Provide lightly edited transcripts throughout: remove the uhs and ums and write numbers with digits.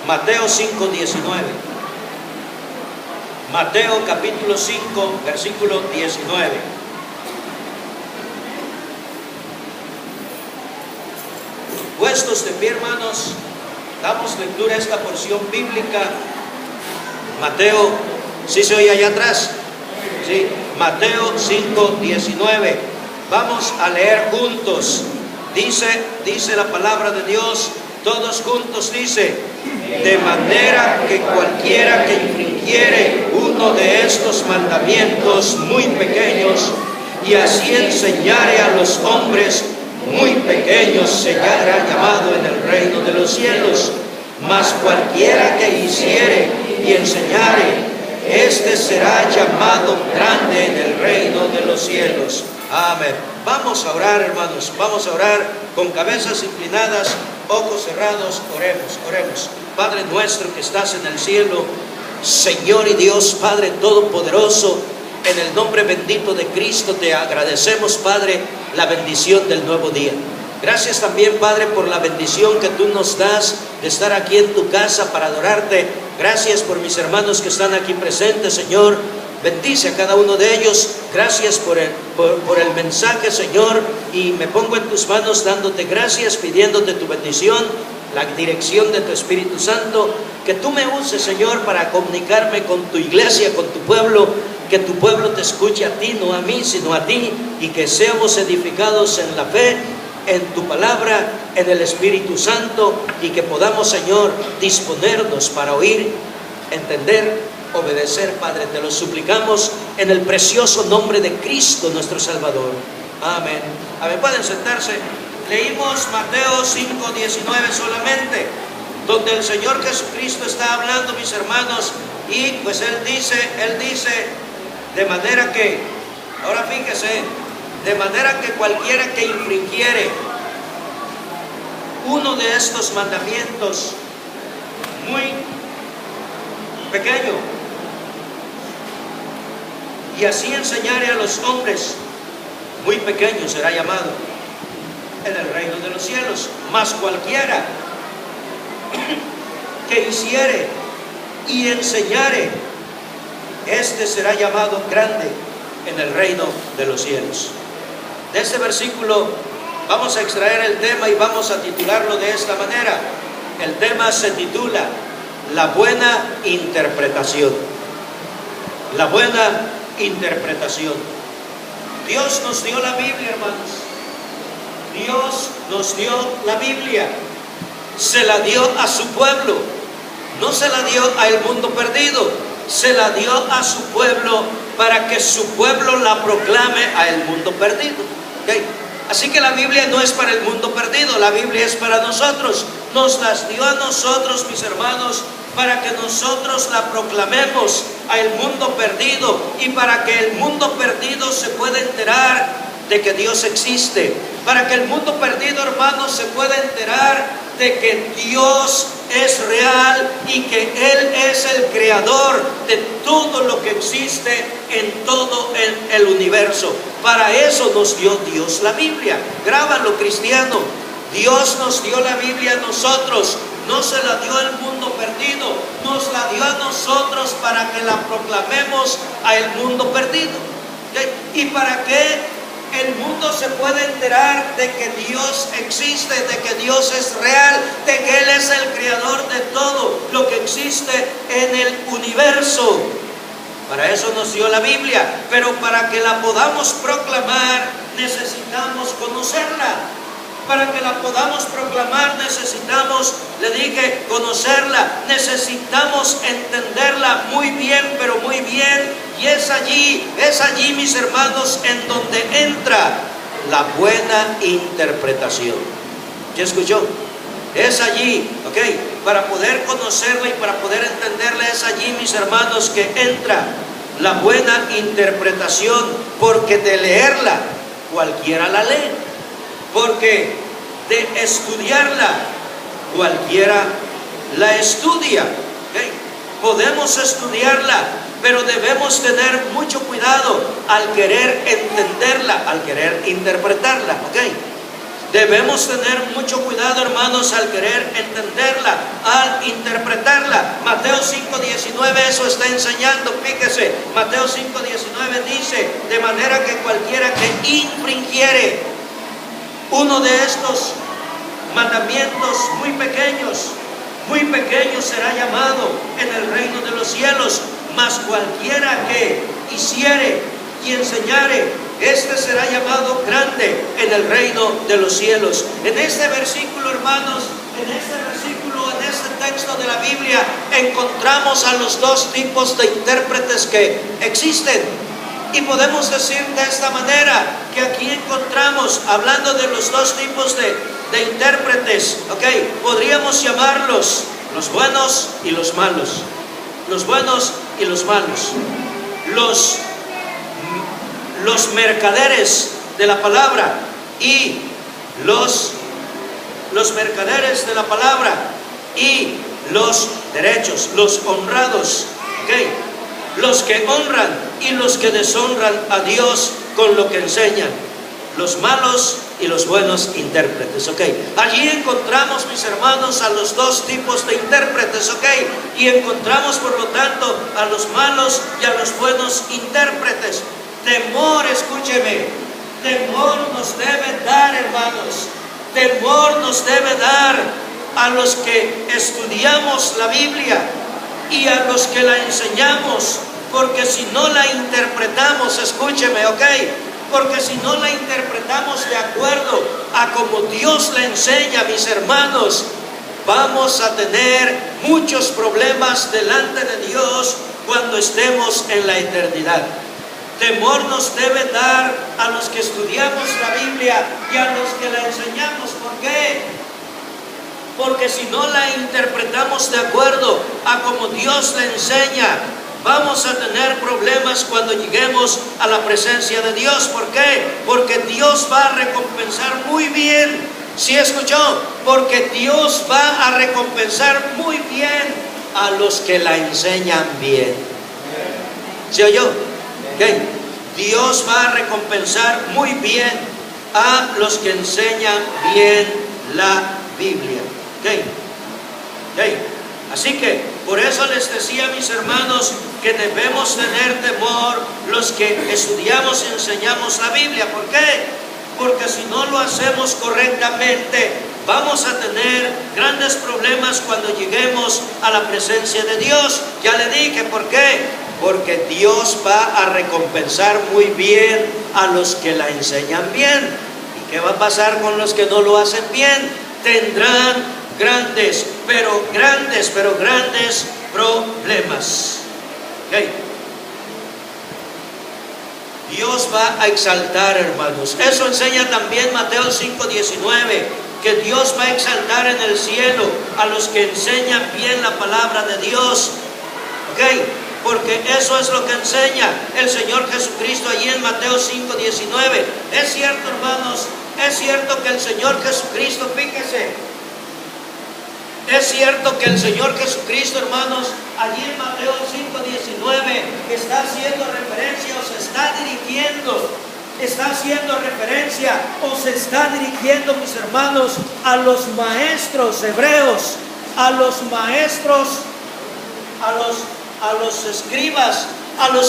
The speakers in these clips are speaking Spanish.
Mateo 5:19. Mateo capítulo 5, versículo 19. Puestos de pie, hermanos, damos lectura a esta porción bíblica. Mateo, ¿sí se oye allá atrás? Sí, Mateo 5:19. Vamos a leer juntos. Dice la palabra de Dios, todos juntos dice: de manera que cualquiera que infringiere uno de estos mandamientos muy pequeños y así enseñare a los hombres muy pequeños, será llamado en el reino de los cielos. Mas cualquiera que hiciere y enseñare, este será llamado grande en el reino de los cielos. Amén. Vamos a orar, hermanos, vamos a orar con cabezas inclinadas, ojos cerrados. Oremos. Padre nuestro que estás en el cielo, Señor y Dios, Padre todopoderoso, en el nombre bendito de Cristo te agradecemos, Padre, la bendición del nuevo día. Gracias también, Padre, por la bendición que tú nos das de estar aquí en tu casa para adorarte. Gracias por mis hermanos que están aquí presentes, Señor. Bendice a cada uno de ellos. Gracias por el mensaje, Señor. Y me pongo en tus manos dándote gracias, pidiéndote tu bendición, la dirección de tu Espíritu Santo. Que tú me uses, Señor, para comunicarme con tu iglesia, con tu pueblo. Que tu pueblo te escuche a ti, no a mí, sino a ti. Y que seamos edificados en la fe, en tu palabra, en el Espíritu Santo. Y que podamos, Señor, disponernos para oír, entender, obedecer, Padre, te lo suplicamos en el precioso nombre de Cristo nuestro Salvador. Amén. Amén. Pueden sentarse. Leímos Mateo 5:19 solamente, donde el Señor Jesucristo está hablando, mis hermanos, y pues Él dice, de manera que, ahora fíjese, de manera que cualquiera que infringiere uno de estos mandamientos muy pequeño, y así enseñare a los hombres muy pequeños, será llamado en el reino de los cielos. Mas cualquiera que hiciere y enseñare, este será llamado grande en el reino de los cielos. De este versículo vamos a extraer el tema y vamos a titularlo de esta manera. El tema se titula La buena interpretación. La buena interpretación. Dios nos dio la Biblia, hermanos. Dios nos dio la Biblia. Se la dio a su pueblo. No se la dio al mundo perdido. Se la dio a su pueblo para que su pueblo la proclame al mundo perdido. ¿Okay? Así que la Biblia no es para el mundo perdido, la Biblia es para nosotros. Nos las dio a nosotros, mis hermanos, para que nosotros la proclamemos al mundo perdido y para que el mundo perdido se pueda enterar de que Dios existe. Para que el mundo perdido, hermanos, se pueda enterar de que Dios es real y que Él es el creador de todo lo que existe en todo el universo. Para eso nos dio Dios la Biblia. Grábalo, cristiano. Dios nos dio la Biblia a nosotros. No se la dio al mundo perdido, nos la dio a nosotros para que la proclamemos al mundo perdido. ¿Okay? Y para que el mundo se pueda enterar de que Dios existe, de que Dios es real, de que Él es el creador de todo lo que existe en el universo. Para eso nos dio la Biblia, pero para que la podamos proclamar necesitamos conocerla. Para que la podamos proclamar necesitamos, le dije, conocerla, necesitamos entenderla muy bien, pero muy bien. Y es allí, mis hermanos, en donde entra la buena interpretación. ¿Ya escuchó? Es allí, ok, para poder conocerla y para poder entenderla, es allí, mis hermanos, que entra la buena interpretación, porque de leerla cualquiera la lee. Porque de estudiarla, cualquiera la estudia. ¿Okay? Podemos estudiarla, pero debemos tener mucho cuidado al querer entenderla, al querer interpretarla. ¿Okay? Debemos tener mucho cuidado, hermanos, al querer entenderla, al interpretarla. 5:19 eso está enseñando. Fíjese, Mateo 5:19 dice: de manera que cualquiera que infringiere uno de estos mandamientos muy pequeños será llamado en el reino de los cielos, mas cualquiera que hiciere y enseñare, este será llamado grande en el reino de los cielos. En este versículo, hermanos, en este texto de la Biblia, encontramos a los dos tipos de intérpretes que existen. Y podemos decir de esta manera que aquí encontramos, hablando de los dos tipos de intérpretes, podríamos llamarlos los buenos y los malos. Los buenos y los malos. Los mercaderes de la palabra y los mercaderes de la palabra y los derechos, los honrados, los que honran y los que deshonran a Dios con lo que enseñan, los malos y los buenos intérpretes. Allí encontramos, mis hermanos, a los dos tipos de intérpretes. Y encontramos, por lo tanto, a los malos y a los buenos intérpretes. Temor, escúcheme, temor nos debe dar, hermanos, temor nos debe dar a los que estudiamos la Biblia y a los que la enseñamos, porque si no la interpretamos, escúcheme, porque si no la interpretamos de acuerdo a como Dios la enseña, mis hermanos, vamos a tener muchos problemas delante de Dios cuando estemos en la eternidad. Temor nos debe dar a los que estudiamos la Biblia y a los que la enseñamos. ¿Por qué? Porque si no la interpretamos de acuerdo a como Dios la enseña, vamos a tener problemas cuando lleguemos a la presencia de Dios. ¿Por qué? Porque Dios va a recompensar muy bien. ¿Sí escuchó? Porque Dios va a recompensar muy bien a los que la enseñan bien. ¿Sí oyó? Dios va a recompensar muy bien a los que enseñan bien la Biblia. Así que por eso les decía, mis hermanos, que debemos tener temor los que estudiamos y enseñamos la Biblia. ¿Por qué? Porque si no lo hacemos correctamente, vamos a tener grandes problemas cuando lleguemos a la presencia de Dios. Ya le dije, ¿por qué? Porque Dios va a recompensar muy bien a los que la enseñan bien. ¿Y qué va a pasar con los que no lo hacen bien? Tendrán grandes problemas. Dios va a exaltar, hermanos. Eso enseña también Mateo 5:19, que Dios va a exaltar en el cielo a los que enseñan bien la palabra de Dios. Porque eso es lo que enseña el Señor Jesucristo allí en Mateo 5:19. Es cierto, hermanos, es cierto que el Señor Jesucristo, fíjese, es cierto que el Señor Jesucristo, hermanos, allí en Mateo 5:19 está haciendo referencia o se está dirigiendo, mis hermanos, a los maestros hebreos, a los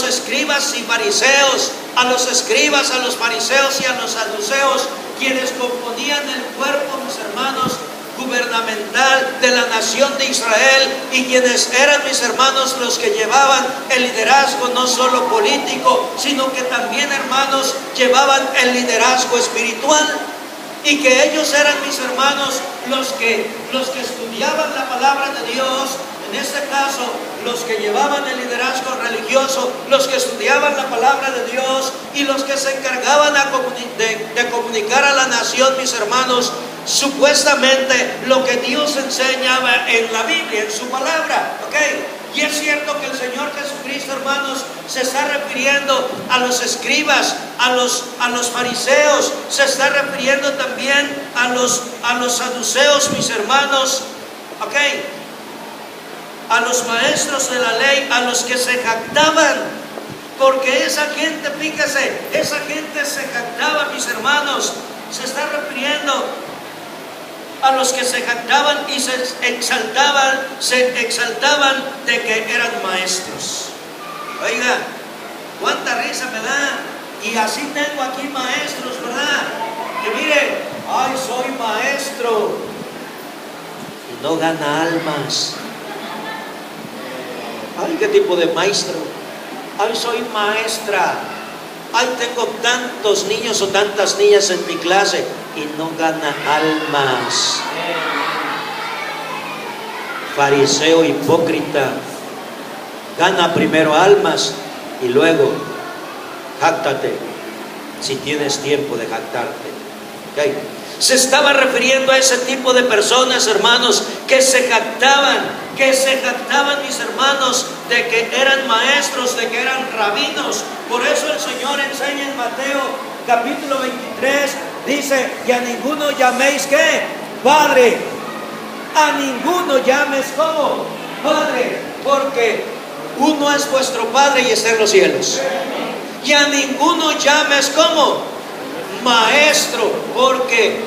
escribas y fariseos, a los fariseos y a los saduceos, quienes componían el cuerpo, mis hermanos, gubernamental de la nación de Israel, y quienes eran, mis hermanos, los que llevaban el liderazgo no solo político, sino que también, hermanos, llevaban el liderazgo espiritual. Y que ellos eran, mis hermanos, los que estudiaban la palabra de Dios. En este caso, los que llevaban el liderazgo religioso, los que estudiaban la palabra de Dios y los que se encargaban de comunicar a la nación, mis hermanos, supuestamente lo que Dios enseñaba en la Biblia, en su palabra. Y es cierto que el Señor Jesucristo, hermanos, se está refiriendo a los escribas, a los fariseos, se está refiriendo también a los saduceos, mis hermanos, a los maestros de la ley, a los que se jactaban, porque esa gente, fíjese, esa gente se jactaba, mis hermanos, se está refiriendo a los que se jactaban y se exaltaban de que eran maestros. Oiga, cuánta risa me da. Y así tengo aquí maestros, ¿verdad? Que mire, ay, soy maestro. Y no gana almas. Ay, ¿qué tipo de maestro? Ay, soy maestra. Ay, tengo tantos niños o tantas niñas en mi clase y no gana almas. Fariseo hipócrita. Gana primero almas y luego jáctate, si tienes tiempo de jactarte. ¿Okay? Se estaba refiriendo a ese tipo de personas, hermanos, que se jactaban, mis hermanos, de que eran maestros, de que eran rabinos. Por eso el Señor enseña en Mateo capítulo 23, dice, y a ninguno llaméis, ¿qué? Padre. A ninguno llames, ¿cómo? Padre, porque uno es vuestro Padre y está en los cielos. Y a ninguno llames, ¿cómo? Maestro, porque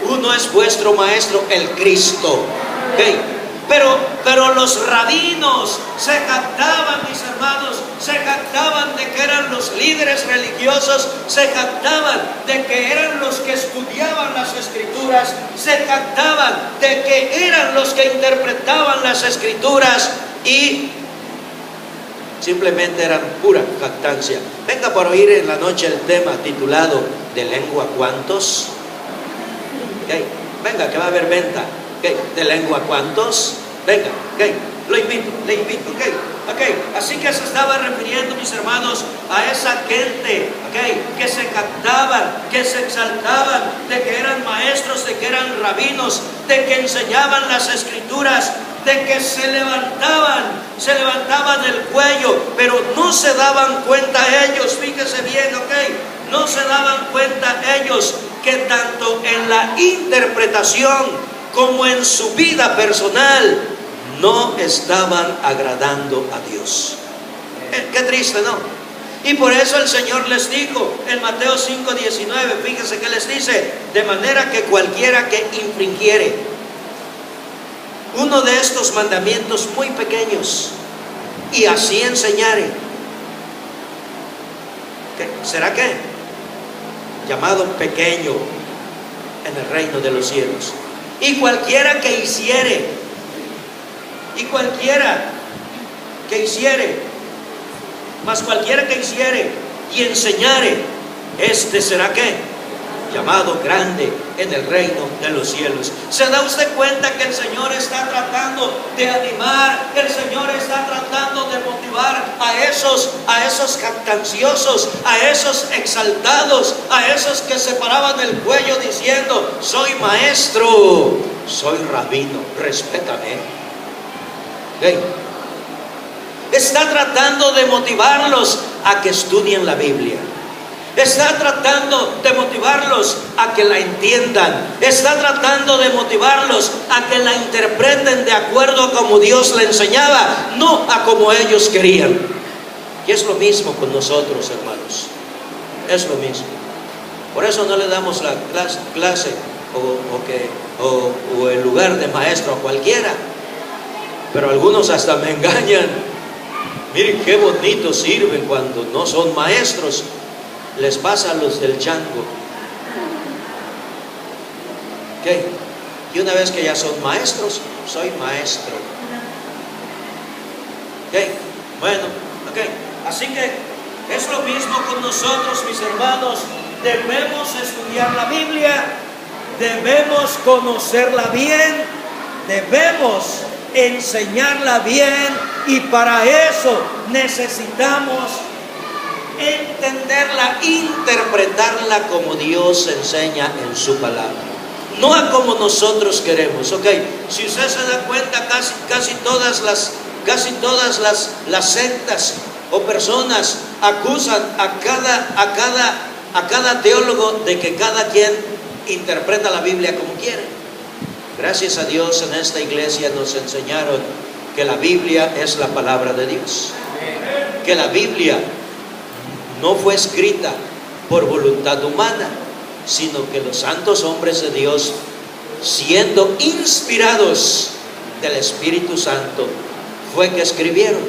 uno es vuestro maestro, el Cristo. ¿Okay? Pero los rabinos se jactaban, mis hermanos, se jactaban de que eran los líderes religiosos, se jactaban de que eran los que estudiaban las Escrituras, se jactaban de que eran los que interpretaban las Escrituras y simplemente eran pura jactancia. Venga por oír en la noche el tema titulado ¿de lengua cuántos? Okay. Venga, que va a haber venta. Okay. ¿De lengua cuántos? Venga, okay. Le invito. Okay. Así que se estaba refiriendo, mis hermanos, a esa gente, que se jactaban, que se exaltaban de que eran maestros, de que eran rabinos, de que enseñaban las Escrituras, de que se levantaban el cuello, pero no se daban cuenta ellos, fíjese bien, no se daban cuenta ellos que tanto en la interpretación como en su vida personal no estaban agradando a Dios. Qué triste, ¿no? Y por eso el Señor les dijo en Mateo 5:19, fíjese que les dice, de manera que cualquiera que infringiere uno de estos mandamientos muy pequeños y así enseñare, ¿será qué? Llamado pequeño en el reino de los cielos. Y cualquiera que hiciere, mas cualquiera que hiciere y enseñare, este será qué? Llamado grande en el reino de los cielos. ¿Se da usted cuenta que el Señor está tratando de animar, el Señor está tratando de motivar a esos jactanciosos, a esos exaltados, a esos que se paraban el cuello diciendo, soy maestro, soy rabino, respétame? ¿Okay? Está tratando de motivarlos a que estudien la Biblia. Está tratando de motivarlos a que la entiendan. Está tratando de motivarlos a que la interpreten de acuerdo a como Dios la enseñaba, no a como ellos querían. Y es lo mismo con nosotros, hermanos. Es lo mismo. Por eso no le damos la clase o el lugar de maestro a cualquiera. Pero algunos hasta me engañan. Miren qué bonito sirven cuando no son maestros. Les pasa a los del chango. Y una vez que ya son maestros, soy maestro. Bueno, así que es lo mismo con nosotros, mis hermanos. Debemos estudiar la Biblia, debemos conocerla bien, debemos enseñarla bien, y para eso necesitamos entenderla, interpretarla como Dios enseña en su palabra, no a como nosotros queremos. Si usted se da cuenta, casi todas las sectas o personas acusan a cada teólogo de que cada quien interpreta la Biblia como quiere. Gracias a Dios, en esta iglesia nos enseñaron que la Biblia es la palabra de Dios, que la Biblia no fue escrita por voluntad humana, sino que los santos hombres de Dios siendo inspirados del Espíritu Santo, fue que escribieron.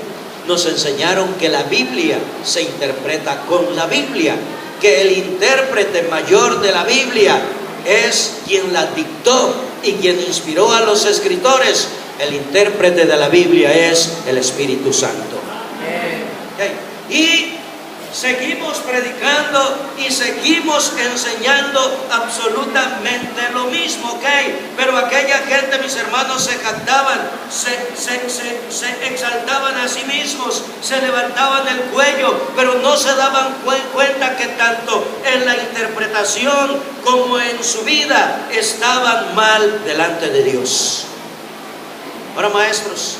Nos enseñaron que la Biblia se interpreta con la Biblia, que el intérprete mayor de la Biblia es quien la dictó y quien inspiró a los escritores. El intérprete de la Biblia es el Espíritu Santo. Okay. Y seguimos predicando y seguimos enseñando absolutamente lo mismo, ¿ok? Pero aquella gente, mis hermanos, se jactaban, se exaltaban a sí mismos, se levantaban el cuello, pero no se daban cuenta que tanto en la interpretación como en su vida estaban mal delante de Dios. Ahora, maestros,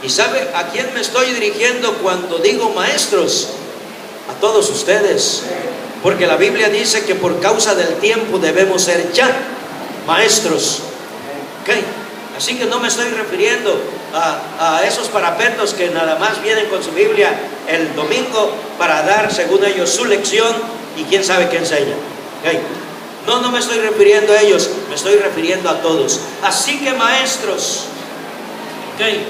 ¿y sabe a quién me estoy dirigiendo cuando digo maestros? A todos ustedes, porque la Biblia dice que por causa del tiempo debemos ser ya maestros. Okay. Así que no me estoy refiriendo a esos parapetos que nada más vienen con su Biblia el domingo para dar, según ellos, su lección y quién sabe qué enseña. Okay. No me estoy refiriendo a ellos, me estoy refiriendo a todos. Así que maestros, okay,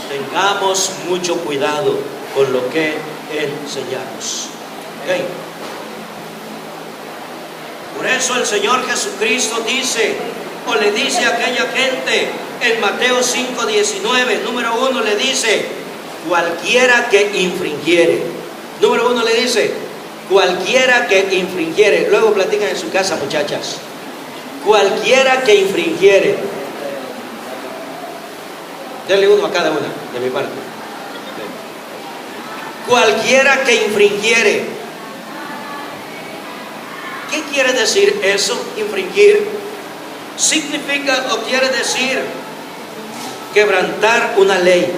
tengamos mucho cuidado con lo que enseñamos. Okay. Por eso el Señor Jesucristo dice, o le dice a aquella gente en Mateo 5:19, número 1 le dice, cualquiera que infringiere. Número 1 le dice, cualquiera que infringiere. Luego platican en su casa, muchachas. Cualquiera que infringiere. Denle uno a cada una de mi parte. Cualquiera que infringiere. ¿Qué quiere decir eso? Infringir significa o quiere decir quebrantar una ley.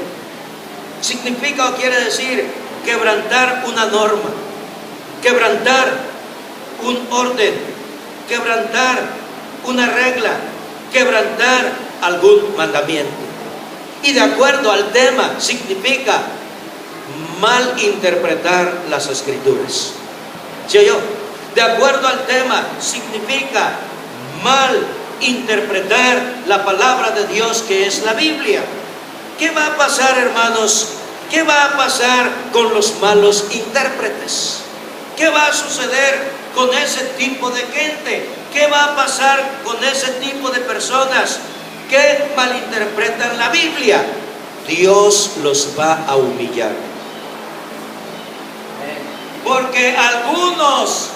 Significa o quiere decir quebrantar una norma, quebrantar un orden, quebrantar una regla, quebrantar algún mandamiento. Y de acuerdo al tema, significa mal interpretar las Escrituras. ¿Sí o yo? De acuerdo al tema, significa mal interpretar la palabra de Dios, que es la Biblia. ¿Qué va a pasar, hermanos? ¿Qué va a pasar con los malos intérpretes? ¿Qué va a suceder con ese tipo de gente? ¿Qué va a pasar con ese tipo de personas que malinterpretan la Biblia? Dios los va a humillar. Porque algunos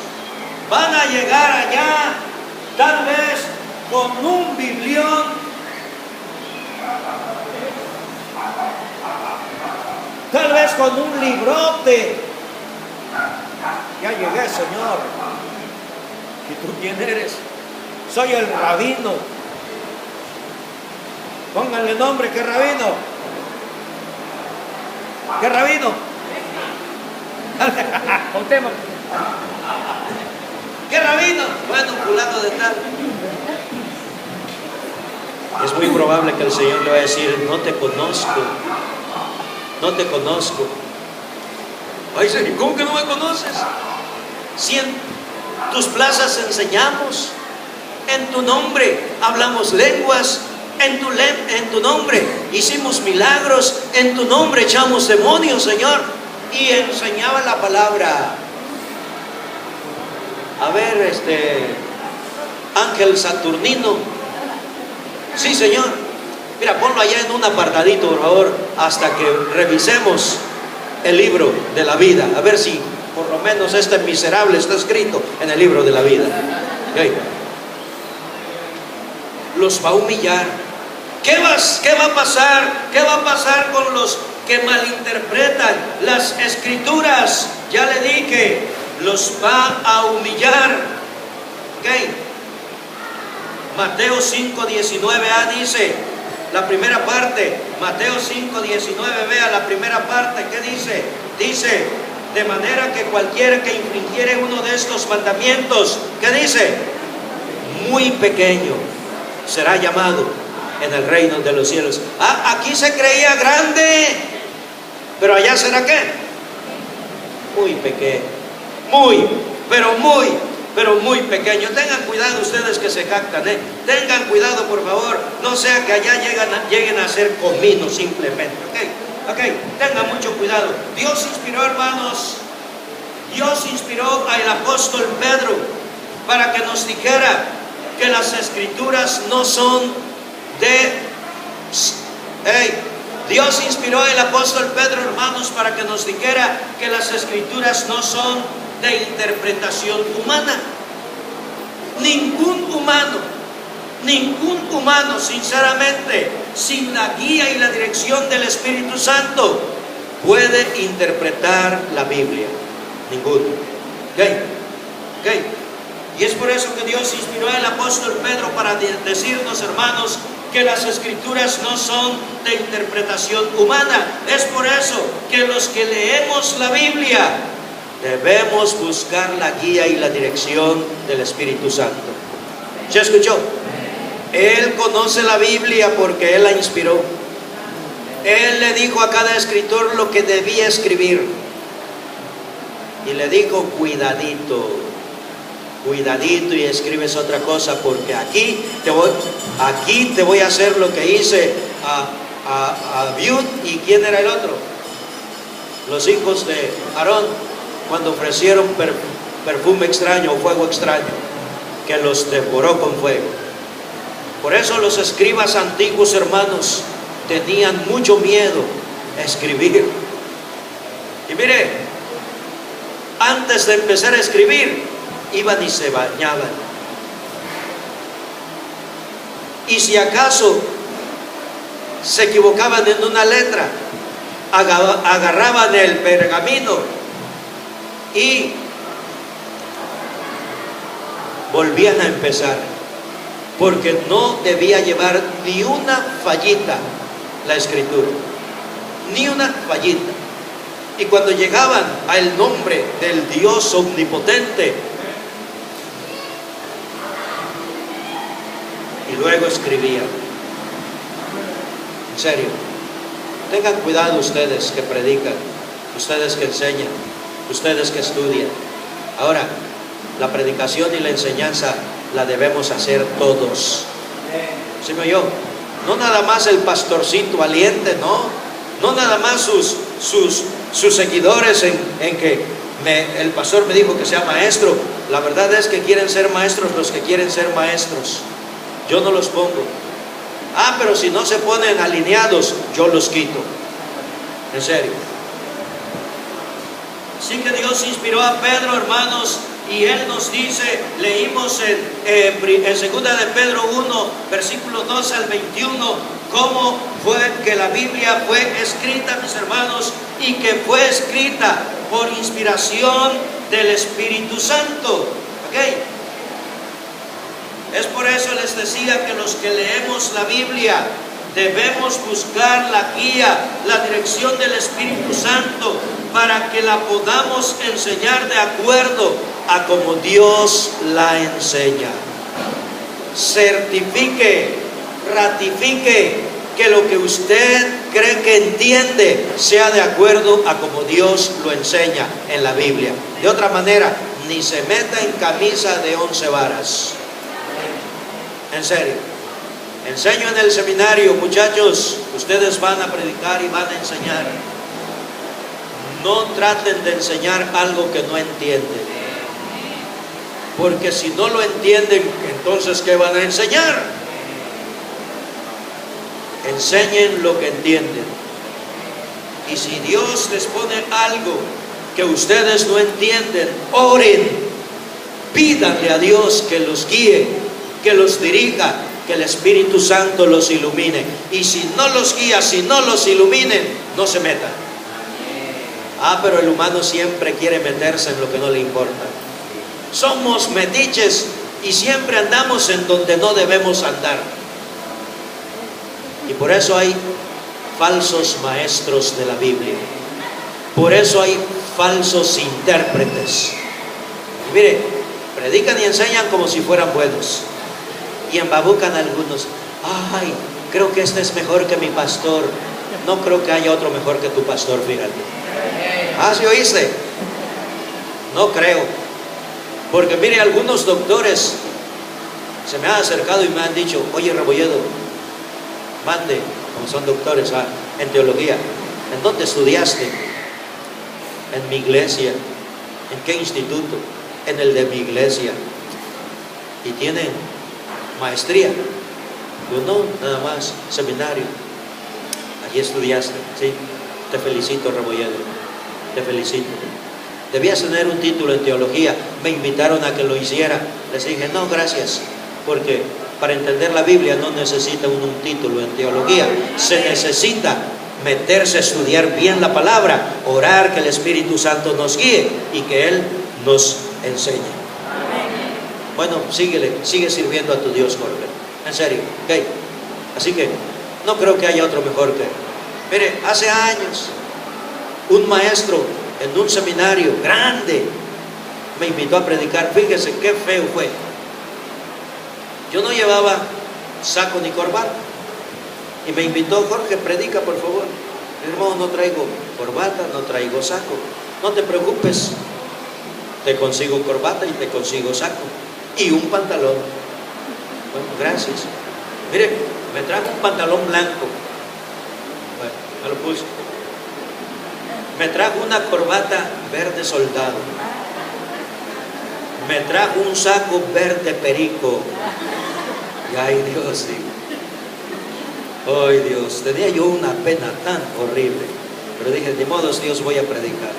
van a llegar allá, tal vez con un biblión, tal vez con un librote. Ya llegué, Señor. ¿Y tú quién eres? Soy el rabino. Pónganle nombre. ¿Qué rabino? ¿Qué rabino? ¿Qué rabino? Bueno, fulano de tal. Es muy probable que el Señor le va a decir, no te conozco. No te conozco. Ay, Señor, ¿cómo que no me conoces? Si en tus plazas enseñamos, en tu nombre hablamos lenguas, en tu nombre hicimos milagros, en tu nombre echamos demonios, Señor, y enseñaba la palabra. A ver, Ángel Saturnino. Sí, Señor. Mira, ponlo allá en un apartadito, por favor, hasta que revisemos el libro de la vida. A ver si por lo menos este miserable está escrito en el libro de la vida. Okay. Los va a humillar. ¿Qué va a pasar? ¿Qué va a pasar con los que malinterpretan las Escrituras? Ya le dije, los va a humillar. Okay. Mateo 5:19a dice, la primera parte, Mateo 5:19, vea la primera parte, ¿qué dice? Dice, de manera que cualquiera que infringiere uno de estos mandamientos, ¿qué dice? Muy pequeño será llamado en el reino de los cielos. Aquí se creía grande, pero allá será ¿qué? Muy pequeño, muy, pero muy pero muy pequeño. Tengan cuidado ustedes que se jactan, tengan cuidado, por favor, no sea que allá lleguen a ser cominos simplemente, ok, tengan mucho cuidado. Dios inspiró, hermanos, Dios inspiró al apóstol Pedro para que nos dijera que las escrituras no son Dios inspiró al apóstol Pedro, hermanos, para que nos dijera que las escrituras no son de interpretación humana. Ningún humano, sinceramente, sin la guía y la dirección del Espíritu Santo, puede interpretar la Biblia. Ninguno. Y es por eso que Dios inspiró al apóstol Pedro para decirnos, hermanos, que las escrituras no son de interpretación humana. Es por eso que los que leemos la Biblia debemos buscar la guía y la dirección del Espíritu Santo. ¿Se escuchó? Él conoce la Biblia porque Él la inspiró. Él le dijo a cada escritor lo que debía escribir. Y le dijo, cuidadito y escribes otra cosa, porque aquí te voy a hacer lo que hice a Abiud. ¿Y quién era el otro? Los hijos de Aarón, cuando ofrecieron perfume extraño o fuego extraño, que los devoró con fuego. Por eso los escribas antiguos, hermanos, tenían mucho miedo a escribir. Y mire, antes de empezar a escribir, iban y se bañaban. Y si acaso se equivocaban en una letra, agarraban el pergamino y volvían a empezar, porque no debía llevar ni una fallita la escritura, ni una fallita. Y cuando llegaban al nombre del Dios omnipotente, y luego escribían. En serio, tengan cuidado ustedes que predican, ustedes que enseñan, ustedes que estudian. Ahora, la predicación y la enseñanza la debemos hacer todos. ¿Sí me oyó? No nada más el pastorcito valiente, no nada más sus seguidores en que el pastor me dijo que sea maestro. La verdad es que quieren ser maestros los que quieren ser maestros. Yo no los pongo. Pero si no se ponen alineados, yo los quito. En serio. Así que Dios inspiró a Pedro, hermanos, y Él nos dice, leímos en 2 de Pedro 1, versículos 2 al 21, cómo fue que la Biblia fue escrita, mis hermanos, y que fue escrita por inspiración del Espíritu Santo. Es por eso les decía que los que leemos la Biblia debemos buscar la guía, la dirección del Espíritu Santo, para que la podamos enseñar de acuerdo a como Dios la enseña. Certifique, ratifique que lo que usted cree que entiende sea de acuerdo a como Dios lo enseña en la Biblia. De otra manera, ni se meta en camisa de 11 varas. En serio. Enseño en el seminario, muchachos, ustedes van a predicar y van a enseñar. No traten de enseñar algo que no entienden, porque si no lo entienden, entonces ¿qué van a enseñar? Enseñen lo que entienden. Y si Dios les pone algo que ustedes no entienden, oren, pídanle a Dios que los guíe, que los dirija, que el Espíritu Santo los ilumine. Y si no los guía, si no los iluminen, no se metan. Pero el humano siempre quiere meterse en lo que no le importa. Somos metiches y siempre andamos en donde no debemos andar. Y por eso hay falsos maestros de la Biblia. Por eso hay falsos intérpretes. Y mire, predican y enseñan como si fueran buenos. Y embabucan a algunos. Creo que este es mejor que mi pastor. No creo que haya otro mejor que tu pastor, fíjate. ¿Sí oíste? No creo. Porque mire, algunos doctores se me han acercado y me han dicho: oye, Rebolledo, mande, como son doctores en teología, ¿en dónde estudiaste? En mi iglesia. ¿En qué instituto? En el de mi iglesia. ¿Y tienen maestría? Yo no, nada más, seminario. Allí estudiaste, sí. Te felicito, Rebolledo, te felicito. Debías tener un título en teología. Me invitaron a que lo hiciera. Les dije: no, gracias, porque para entender la Biblia no necesita uno un título en teología. Se necesita meterse a estudiar bien la palabra, orar que el Espíritu Santo nos guíe y que Él nos enseñe. Bueno, sigue sirviendo a tu Dios, Jorge. En serio, ¿ok? Así que no creo que haya otro mejor que él. Mire, hace años un maestro en un seminario grande me invitó a predicar. Fíjese qué feo fue. Yo no llevaba saco ni corbata y me invitó: Jorge, predica por favor. Hermano, no traigo corbata, no traigo saco. No te preocupes, te consigo corbata y te consigo saco y un pantalón. Bueno, gracias. Mire, me trajo un pantalón blanco. Bueno, me lo puse. Me trajo una corbata verde soldado. Me trajo un saco verde perico. Y ay Dios, sí. Ay Dios, tenía yo una pena tan horrible. Pero dije: de modos, Dios, voy a predicar.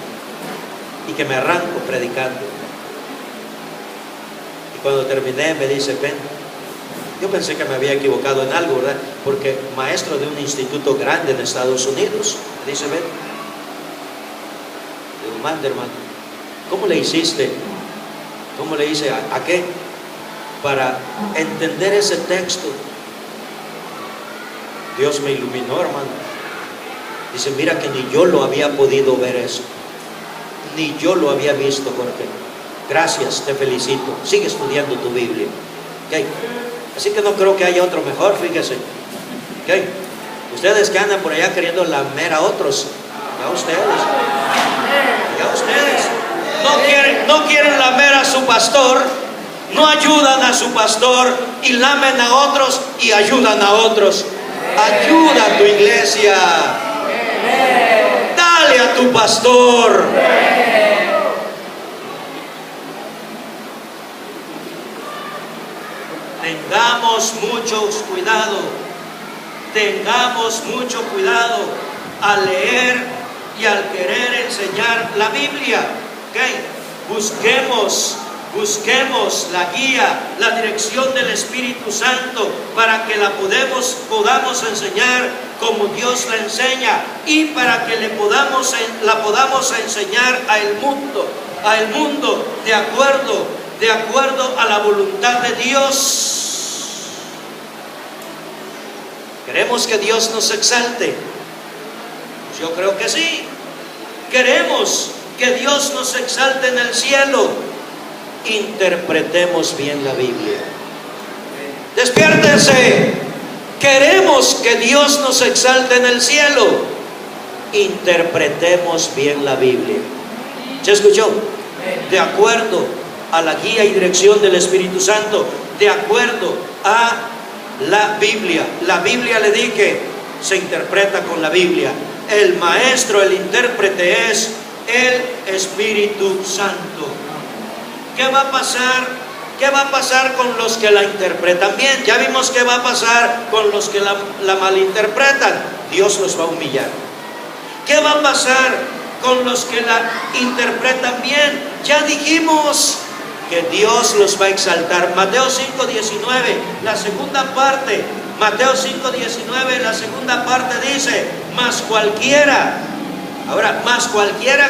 Y que me arranco predicando. Y cuando terminé me dice: ven. Yo pensé que me había equivocado en algo, ¿verdad? Porque maestro de un instituto grande en Estados Unidos. Me dice: ven. Digo: mande, hermano. ¿Cómo le hiciste? ¿Cómo le hice? ¿A qué? Para entender ese texto. Dios me iluminó, hermano. Dice: mira que ni yo lo había podido ver eso. Ni yo lo había visto, Jorge. Gracias, te felicito. Sigue estudiando tu Biblia. ¿Okay? Así que no creo que haya otro mejor, fíjese. ¿Okay? Ustedes que andan por allá queriendo lamer a otros, ya ustedes. Ya ustedes. No quieren lamer a su pastor, no ayudan a su pastor y lamen a otros y ayudan a otros. Ayuda a tu iglesia. Dale a tu pastor. Tengamos mucho cuidado al leer y al querer enseñar la Biblia. ¿Okay? Busquemos la guía, la dirección del Espíritu Santo para que la podamos enseñar como Dios la enseña y para que la podamos enseñar al mundo de acuerdo a la voluntad de Dios. ¿Queremos que Dios nos exalte? Pues yo creo que sí. ¿Queremos que Dios nos exalte en el cielo? Interpretemos bien la Biblia. Despiértense. ¿Queremos que Dios nos exalte en el cielo? Interpretemos bien la Biblia. ¿Se escuchó? De acuerdo a la guía y dirección del Espíritu Santo, de acuerdo a la Biblia. La Biblia, le dije, se interpreta con la Biblia. El maestro, el intérprete es el Espíritu Santo. ¿Qué va a pasar? ¿Qué va a pasar con los que la interpretan bien? Ya vimos qué va a pasar con los que la malinterpretan. Dios los va a humillar. ¿Qué va a pasar con los que la interpretan bien? Ya dijimos que Dios los va a exaltar. Mateo 5:19, la segunda parte. Mateo 5:19, la segunda parte dice: mas cualquiera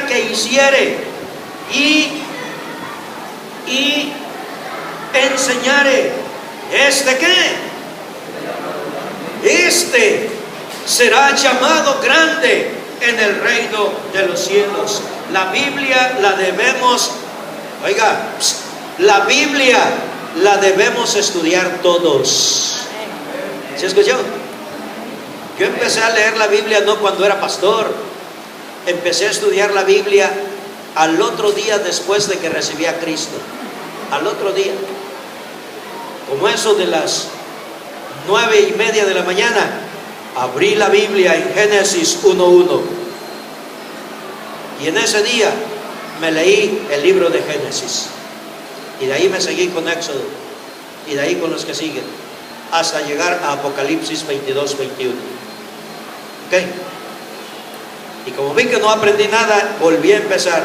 que hiciere y enseñare, este será llamado grande en el reino de los cielos. La Biblia la debemos, la Biblia la debemos estudiar todos. ¿Se escuchó? Yo empecé a leer la Biblia no cuando era pastor. Empecé a estudiar la Biblia al otro día después de que recibí a Cristo. al otro día, como eso de las 9:30 de la mañana, abrí la Biblia en Génesis 1:1, y en ese día me leí el libro de Génesis, y de ahí me seguí con Éxodo, y de ahí con los que siguen, hasta llegar a Apocalipsis 22:21. ¿Ok? Y como vi que no aprendí nada, volví a empezar.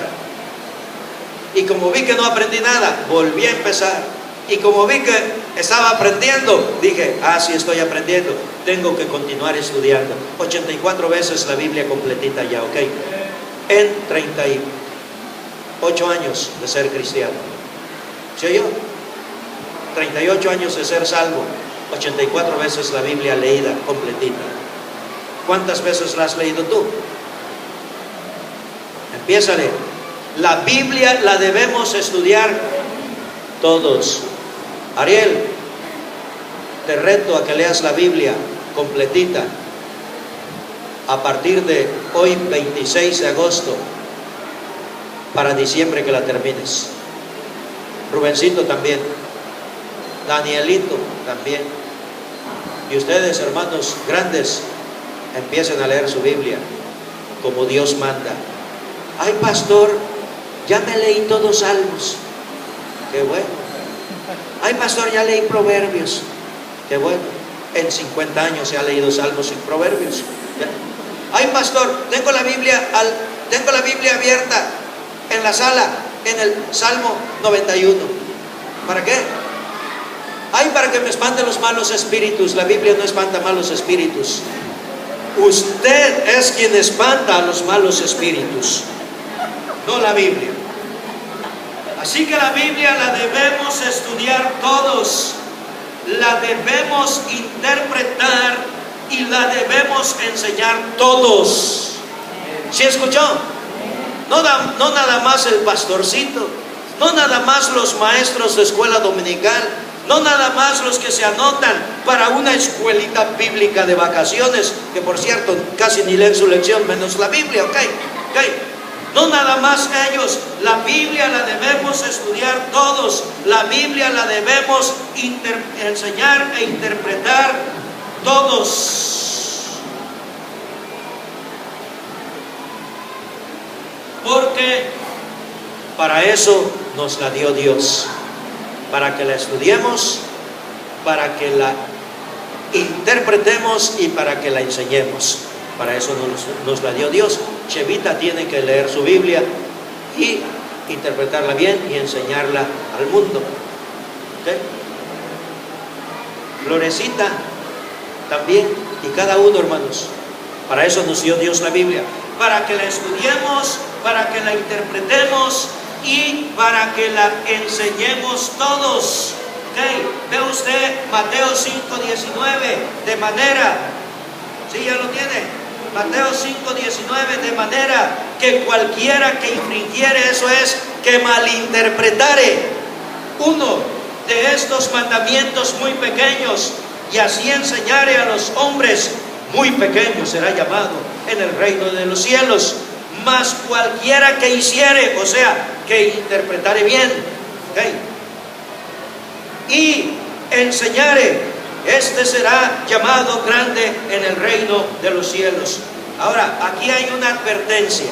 Y como vi que no aprendí nada, volví a empezar. Y como vi que estaba aprendiendo, dije, sí estoy aprendiendo, tengo que continuar estudiando. 84 veces la Biblia completita ya, ¿ok? En 38 años de ser cristiano. ¿Sí oyó? 38 años de ser salvo, 84 veces la Biblia leída completita. ¿Cuántas veces la has leído tú? Empieza a leer. La Biblia la debemos estudiar todos. Ariel, te reto a que leas la Biblia completita a partir de hoy, 26 de agosto, para diciembre que la termines. Rubencito también, Danielito también, y ustedes, hermanos grandes, empiecen a leer su Biblia como Dios manda. Ay, pastor, ya me leí todos Salmos. Qué bueno. Ay, pastor, ya leí Proverbios. Qué bueno. En 50 años se ha leído Salmos y Proverbios. ¿Ya? Ay, pastor, tengo la Biblia abierta en la sala, en el Salmo 91. ¿Para qué? Ay, para que me espanten los malos espíritus. La Biblia no espanta malos espíritus. Usted es quien espanta a los malos espíritus, no la Biblia. Así que la Biblia la debemos estudiar todos, la debemos interpretar y la debemos enseñar todos. ¿Sí escuchó? No nada más el pastorcito, no nada más los maestros de escuela dominical, no nada más los que se anotan para una escuelita bíblica de vacaciones, que por cierto casi ni leen su lección menos la Biblia, ¿ok? No nada más ellos, la Biblia la debemos estudiar todos, la Biblia la debemos enseñar e interpretar todos. Porque para eso nos la dio Dios, para que la estudiemos, para que la interpretemos y para que la enseñemos. Para eso nos la dio Dios. Chevita tiene que leer su Biblia y interpretarla bien y enseñarla al mundo. ¿Okay? Florecita también, y cada uno, hermanos. Para eso nos dio Dios la Biblia, para que la estudiemos, para que la interpretemos y para que la enseñemos todos. ¿Okay? Ve usted Mateo 5:19, de manera, ¿sí ya lo tiene? Mateo 5:19, de manera que cualquiera que infringiere, eso es, que malinterpretare uno de estos mandamientos muy pequeños y así enseñare a los hombres, muy pequeños será llamado en el reino de los cielos. Mas cualquiera que hiciere, o sea, que interpretare bien, ¿okay? Y enseñare, este será llamado grande en el reino de los cielos. Ahora, aquí hay una advertencia.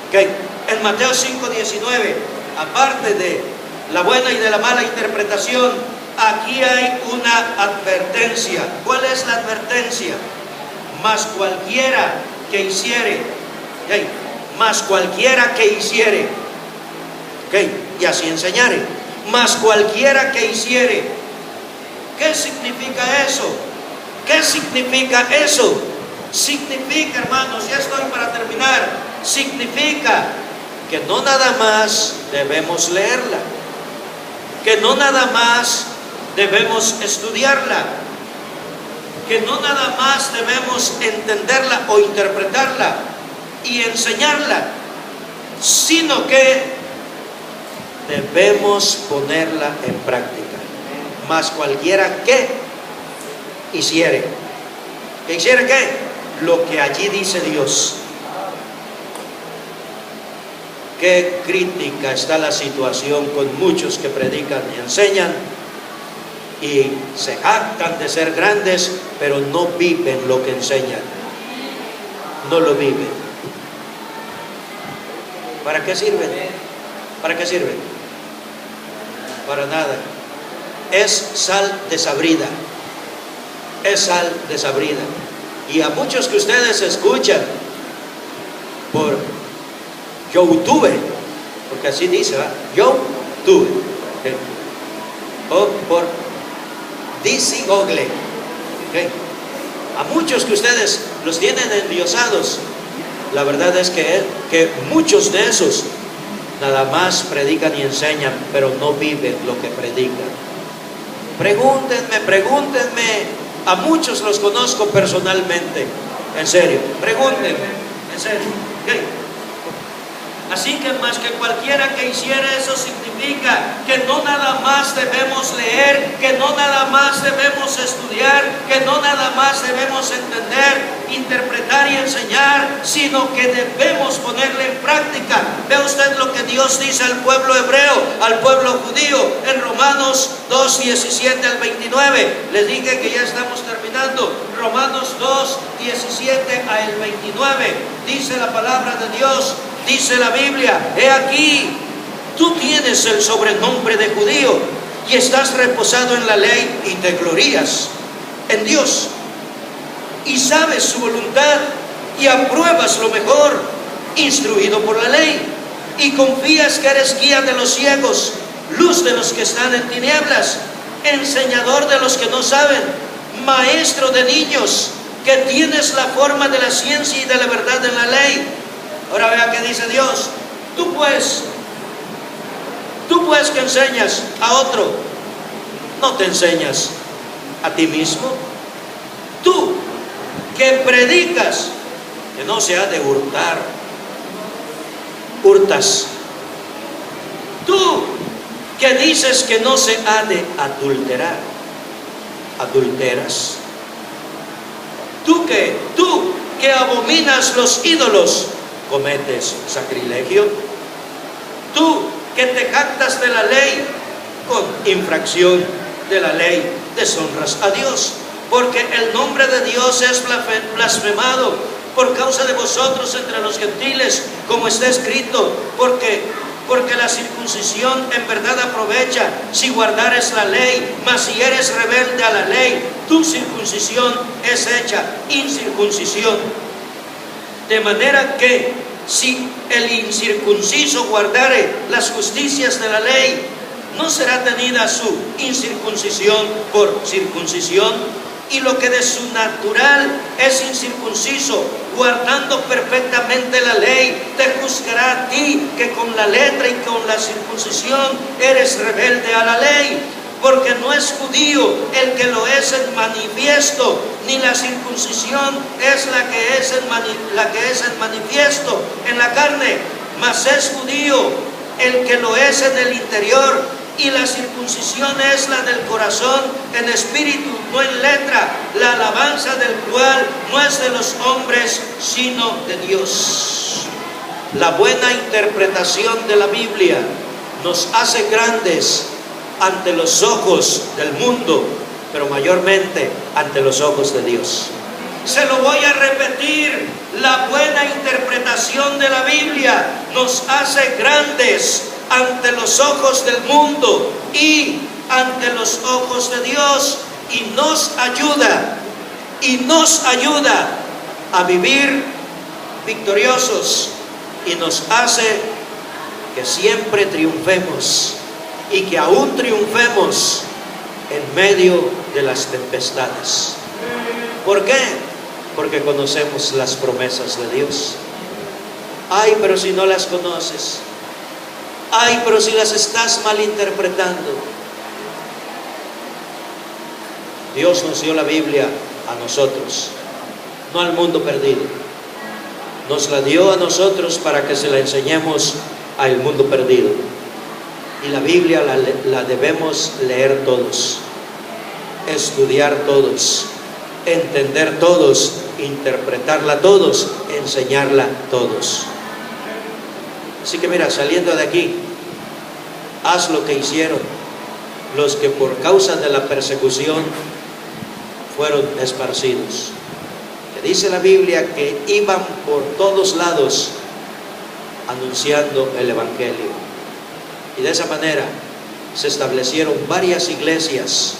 ¿Okay? En Mateo 5:19, aparte de la buena y de la mala interpretación, aquí hay una advertencia. ¿Cuál es la advertencia? Mas cualquiera que hiciere, ¿okay? Mas cualquiera que hiciere, ¿okay? Y así enseñare. Mas cualquiera que hiciere. ¿Qué significa eso? ¿Qué significa eso? Significa, hermanos, ya estoy para terminar, significa que no nada más debemos leerla, que no nada más debemos estudiarla, que no nada más debemos entenderla o interpretarla y enseñarla, sino que debemos ponerla en práctica. Mas cualquiera que hiciere. ¿Que hiciere qué? Lo que allí dice Dios. ¿Ok? qué crítica está la situación con muchos que predican y enseñan y se jactan de ser grandes, pero no viven lo que enseñan. No lo viven. ¿Para qué sirven? ¿Para qué sirven? Para nada. Es sal desabrida. Es sal desabrida. Y a muchos que ustedes escuchan por YouTube, porque así dice, ¿verdad? YouTube, ¿okay? O por DC Google, ¿okay? A muchos que ustedes los tienen endiosados, la verdad es que muchos de esos nada más predican y enseñan, pero no viven lo que predican. Pregúntenme, a muchos los conozco personalmente, en serio, pregúntenme, en serio, ¿okay? Así que más que cualquiera que hiciera eso significa que no nada más debemos leer, que no nada más debemos estudiar, que no nada más debemos entender, interpretar y enseñar, sino que debemos ponerle en práctica. Vea usted lo que Dios dice al pueblo hebreo, al pueblo judío, en Romanos 2, 17 al 29. Les dije que ya estamos terminando. Romanos 2, 17 al 29. Dice la palabra de Dios. Dice la Biblia: he aquí, tú tienes el sobrenombre de judío y estás reposado en la ley y te glorías en Dios y sabes su voluntad y apruebas lo mejor, instruido por la ley, y confías que eres guía de los ciegos, luz de los que están en tinieblas, enseñador de los que no saben, maestro de niños, que tienes la forma de la ciencia y de la verdad en la ley. Ahora vea qué dice Dios: tú pues que enseñas a otro, ¿no te enseñas a ti mismo? Tú que predicas que no se ha de hurtar, hurtas. Tú que dices que no se ha de adulterar, adulteras. Tú que abominas los ídolos, cometes sacrilegio. Tú que te jactas de la ley, con infracción de la ley deshonras a Dios, porque el nombre de Dios es blasfemado por causa de vosotros entre los gentiles, como está escrito, porque la circuncisión en verdad aprovecha si guardares la ley, mas si eres rebelde a la ley, tu circuncisión es hecha incircuncisión. De manera que si el incircunciso guardare las justicias de la ley, no será tenida su incircuncisión por circuncisión. Y lo que de su natural es incircunciso, guardando perfectamente la ley, te juzgará a ti, que con la letra y con la circuncisión eres rebelde a la ley. Porque no es judío el que lo es en manifiesto, ni la circuncisión es la que es en manifiesto en la carne, mas es judío el que lo es en el interior, y la circuncisión es la del corazón en espíritu, no en letra, la alabanza del cual no es de los hombres, sino de Dios. La buena interpretación de la Biblia nos hace grandes ante los ojos del mundo, pero mayormente ante los ojos de Dios. Se lo voy a repetir: la buena interpretación de la Biblia nos hace grandes ante los ojos del mundo y ante los ojos de Dios, y nos ayuda a vivir victoriosos, y nos hace que siempre triunfemos, y que aún triunfemos en medio de las tempestades. ¿Por qué? Porque conocemos las promesas de Dios. Ay, pero si no las conoces. Ay, pero si las estás malinterpretando. Dios nos dio la Biblia a nosotros, no al mundo perdido. Nos la dio a nosotros para que se la enseñemos al mundo perdido. Y la Biblia la debemos leer todos, estudiar todos, entender todos, interpretarla todos, enseñarla todos. Así que mira, saliendo de aquí, haz lo que hicieron los que por causa de la persecución fueron esparcidos. Que dice la Biblia que iban por todos lados anunciando el Evangelio. Y de esa manera se establecieron varias iglesias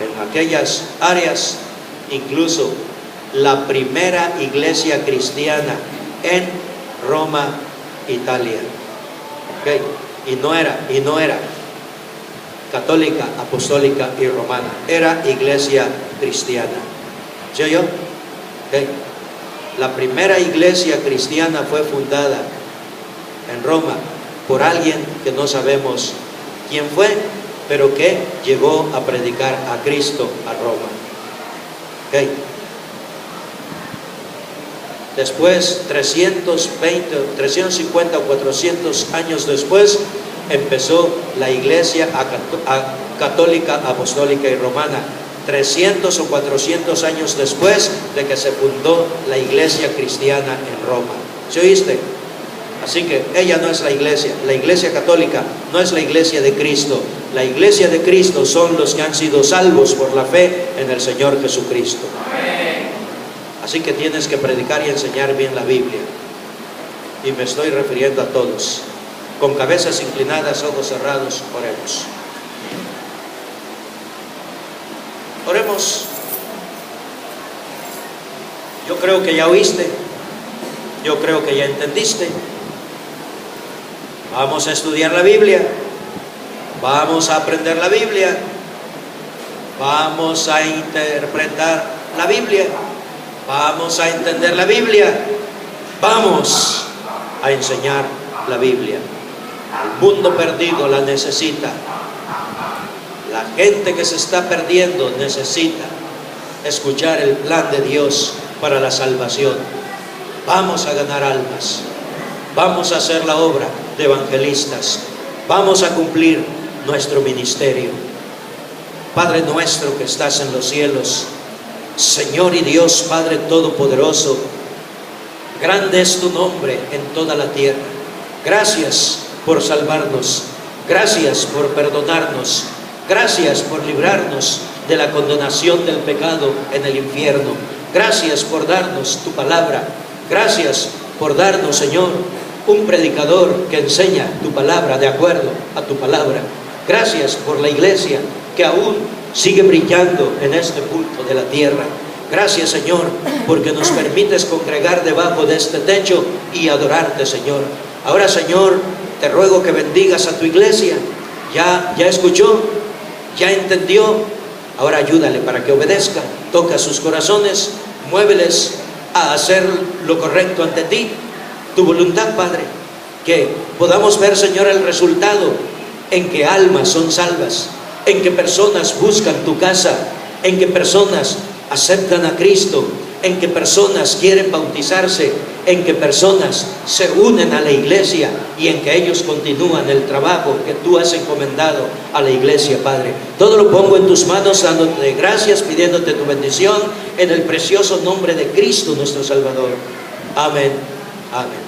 en aquellas áreas, incluso la primera iglesia cristiana en Roma, Italia. ¿Okay? Y no era católica, apostólica y romana, era iglesia cristiana. ¿Sí oyó? ¿Okay? La primera iglesia cristiana fue fundada en Roma por alguien que no sabemos quién fue, pero que llegó a predicar a Cristo a Roma. ¿Okay? Después, 350 o 400 años después, empezó la iglesia católica, apostólica y romana. 300 o 400 años después de que se fundó la iglesia cristiana en Roma. ¿Sí oíste? Así que ella no es la iglesia católica no es la iglesia de Cristo. La iglesia de Cristo son los que han sido salvos por la fe en el Señor Jesucristo. Así que tienes que predicar y enseñar bien la Biblia. Y me estoy refiriendo a todos. Con cabezas inclinadas, ojos cerrados, oremos. Oremos. Yo creo que ya oíste. Yo creo que ya entendiste. Vamos a estudiar la Biblia. Vamos a aprender la Biblia. Vamos a interpretar la Biblia. Vamos a entender la Biblia. Vamos a enseñar la Biblia. El mundo perdido la necesita. La gente que se está perdiendo necesita escuchar el plan de Dios para la salvación. Vamos a ganar almas. Vamos a hacer la obra de evangelistas. Vamos a cumplir nuestro ministerio. Padre nuestro que estás en los cielos, Señor y Dios Padre Todopoderoso, grande es tu nombre en toda la tierra. Gracias por salvarnos. Gracias por perdonarnos. Gracias por librarnos de la condenación del pecado en el infierno. Gracias por darnos tu palabra. Gracias por darnos, Señor, un predicador que enseña tu palabra de acuerdo a tu palabra. Gracias por la iglesia que aún sigue brillando en este punto de la tierra. Gracias, Señor, porque nos permites congregar debajo de este techo y adorarte, Señor. Ahora, Señor, te ruego que bendigas a tu iglesia. Ya escuchó, ya entendió. Ahora ayúdale para que obedezca. Toca sus corazones, muéveles a hacer lo correcto ante ti. Tu voluntad, Padre, que podamos ver, Señor, el resultado en que almas son salvas, en que personas buscan tu casa, en que personas aceptan a Cristo, en que personas quieren bautizarse, en que personas se unen a la iglesia y en que ellos continúan el trabajo que tú has encomendado a la iglesia, Padre. Todo lo pongo en tus manos, dándote gracias, pidiéndote tu bendición en el precioso nombre de Cristo nuestro Salvador. Amén. Amén.